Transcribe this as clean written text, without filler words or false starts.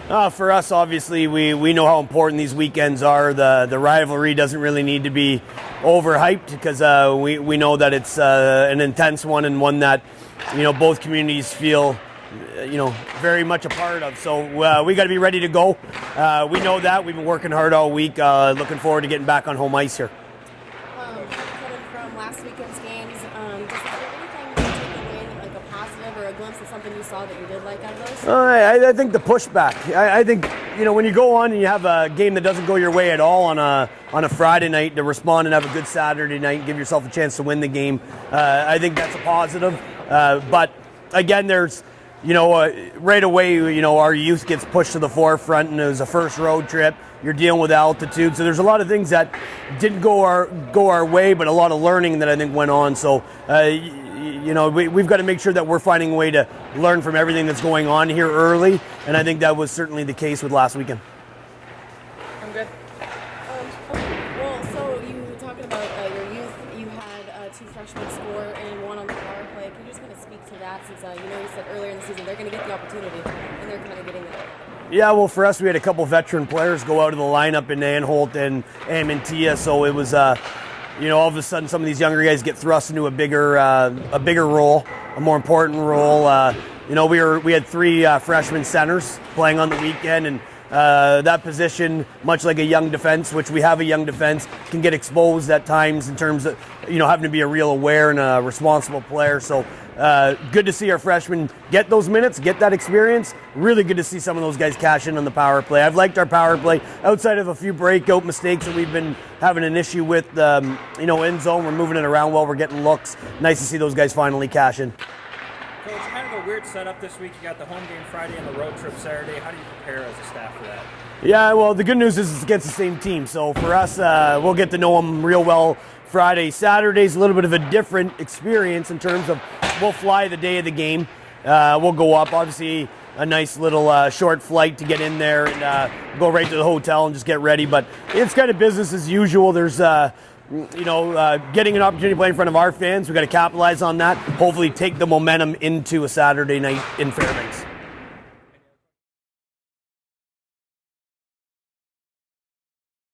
For us, obviously, we know how important these weekends are. The rivalry doesn't really need to be overhyped because we know that it's an intense one and one that both communities feel very much a part of. So we got to be ready to go. We know that we've been working hard all week. Looking forward to getting back on home ice here. Coming from last weekend's games, just anything you take away, like a positive or a glimpse of something you saw that you did like out of those? I think the pushback. I think when you go on and you have a game that doesn't go your way at all on a Friday night, to respond and have a good Saturday night and give yourself a chance to win the game. I think that's a positive. But again, there's right away, our youth gets pushed to the forefront, and it was a first road trip. You're dealing with altitude, so there's a lot of things that didn't go our way, but a lot of learning that I think went on. So, we've got to make sure that we're finding a way to learn from everything that's going on here early, and I think that was certainly the case with last weekend. I'm good. Okay. Well, so you talking about your youth, you had 2 freshmen score and 1 on the power play. Can you just kind of speak to that, since you said earlier in the season they're going to get the opportunity and they're kind of getting that? Yeah, well, for us, we had a couple veteran players go out of the lineup in Anholt and Amantia, so it was, all of a sudden, some of these younger guys get thrust into a bigger role, a more important role. We had 3 freshman centers playing on the weekend, and that position, much like a young defense, which we have a young defense, can get exposed at times in terms of having to be a real aware and a responsible player. So good to see our freshmen get those minutes, get that experience. Really good to see some of those guys cash in on the power play. I've liked our power play outside of a few breakout mistakes that we've been having an issue with. In zone, we're moving it around well, we're getting looks. Nice to see those guys finally cash in. Coach, kind of a weird setup this week. You got the home game Friday and the road trip Saturday. How do you prepare as a staff for that? Yeah, well, the good news is it's against the same team. So for us, we'll get to know them real well Friday. Saturday's a little bit of a different experience in terms of we'll fly the day of the game. We'll go up, obviously, a nice little short flight to get in there and go right to the hotel and just get ready. But it's kind of business as usual. There's getting an opportunity to play in front of our fans. We've got to capitalize on that. Hopefully take the momentum into a Saturday night in Fairbanks.